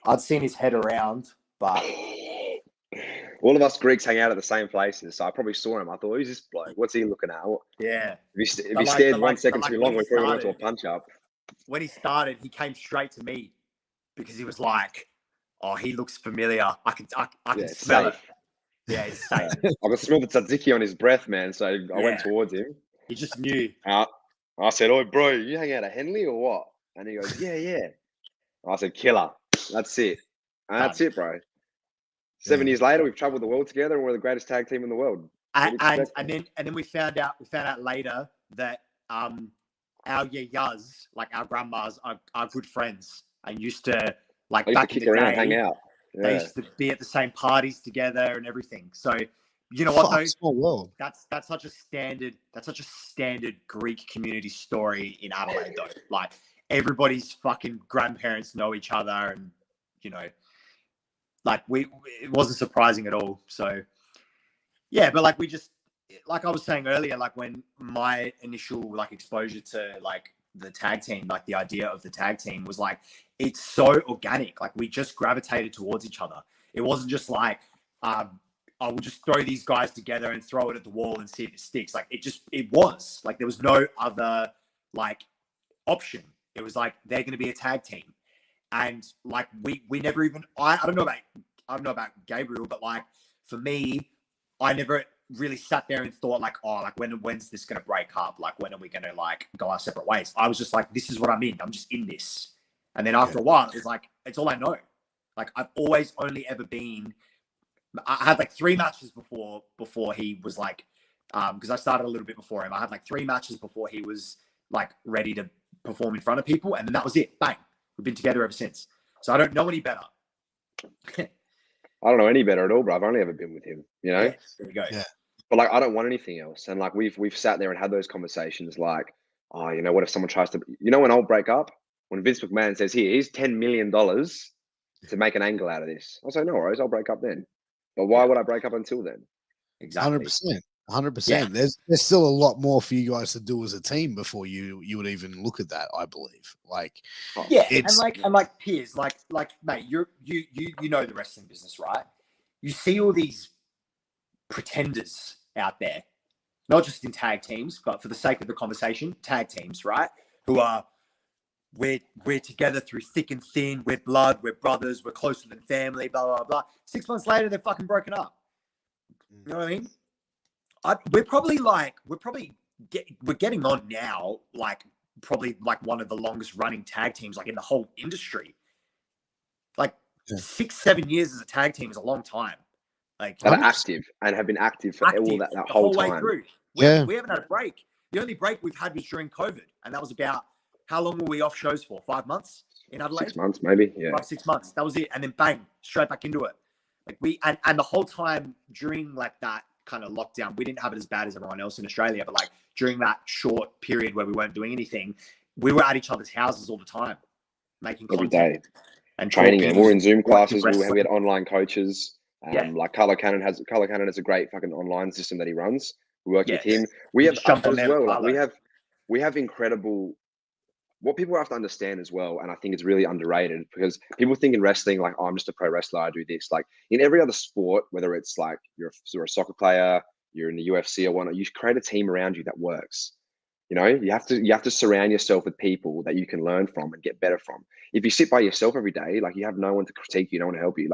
I'd seen his head around, but all of us Greeks hang out at the same places, so I probably saw him. I thought, who's this bloke? What's he looking at? yeah. If he stared 1 second too long, we probably went to a punch up. When he started, he came straight to me because he was like, "Oh, he looks familiar. I can smell it." Yeah, it's safe. I could smell the tzatziki on his breath, man. So I went towards him. He just knew. I said, "Oh, bro, you hang out at Henley or what?" And he goes, "Yeah." I said, "Killer. That's it. And that's it, bro." 7 years later, we've traveled the world together, and we're the greatest tag team in the world. And then we found out later that our yayas, like our grandmas, are good friends and used to back in the day, hang out. Yeah. They used to be at the same parties together and everything. So you know what though? Small world. That's such a standard Greek community story in Adelaide though. Like everybody's fucking grandparents know each other, and you know, like it wasn't surprising at all. So yeah, but like we just, like I was saying earlier, like when my initial exposure to the tag team, like the idea of the tag team was like, it's so organic. Like we just gravitated towards each other. It wasn't just like, I will just throw these guys together and throw it at the wall and see if it sticks. Like it was like, there was no other option. It was like, they're going to be a tag team. And like, we never even, I don't know about Gabriel, but like for me, I never really sat there and thought when's this going to break up? Like, when are we going to go our separate ways? I was just like, this is what I'm in. I'm just in this. And then after a while, it's like, it's all I know. Like I've always only ever been, I had 3 matches before he was because I started a little bit before him. I had 3 matches before he was ready to perform in front of people. And then that was it. Bang. We've been together ever since. So I don't know any better. I don't know any better at all, bro. I've only ever been with him, you know? Yeah, there we go. Yeah. But I don't want anything else. And we've sat there and had those conversations oh, you know, what if someone tries to, when I'll break up? When Vince McMahon says, here's $10 million to make an angle out of this. I'll say, no worries, I'll break up then. But why would I break up until then? Exactly. 100%. Yeah. There's still a lot more for you guys to do as a team before you would even look at that, I believe. And Piers, mate, you know the wrestling business, right? You see all these pretenders out there, not just in tag teams, but for the sake of the conversation, tag teams, right? Who are, we're together through thick and thin, we're blood, we're brothers, we're closer than family, blah, blah, blah. 6 months later, they're fucking broken up. You know what I mean? We're getting on now, probably one of the longest running tag teams in the whole industry. 6-7 years as a tag team is a long time. That are active and have been active for all that whole time. Way through. We haven't had a break. The only break we've had was during COVID, and that was about, how long were we off shows for? 5 months in Adelaide? 6 months, maybe. Yeah. 5-6 months. That was it. And then bang, straight back into it. And the whole time during that kind of lockdown, we didn't have it as bad as everyone else in Australia, but during that short period where we weren't doing anything, we were at each other's houses all the time, making content every day and training. And we're in Zoom classes. We had online coaches. Yeah. Carlo Cannon has a great fucking online system that he runs. We work with him. We have as well. We have incredible. What people have to understand as well, and I think it's really underrated, because people think in wrestling oh, I'm just a pro wrestler, I do this. In every other sport, whether it's you're a soccer player, you're in the UFC or whatnot, you create a team around you that works. You know, you have to surround yourself with people that you can learn from and get better from. If you sit by yourself every day, you have no one to critique you, no one to help you.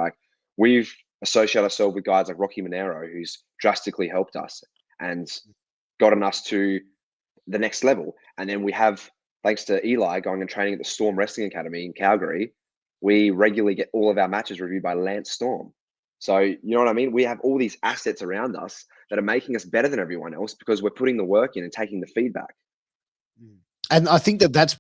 We've associated ourselves with guys like Rocky Monero, who's drastically helped us and gotten us to the next level. And then we have, thanks to Eli going and training at the Storm Wrestling Academy in Calgary, we regularly get all of our matches reviewed by Lance Storm. So, you know what I mean? We have all these assets around us that are making us better than everyone else because we're putting the work in and taking the feedback. And I think that's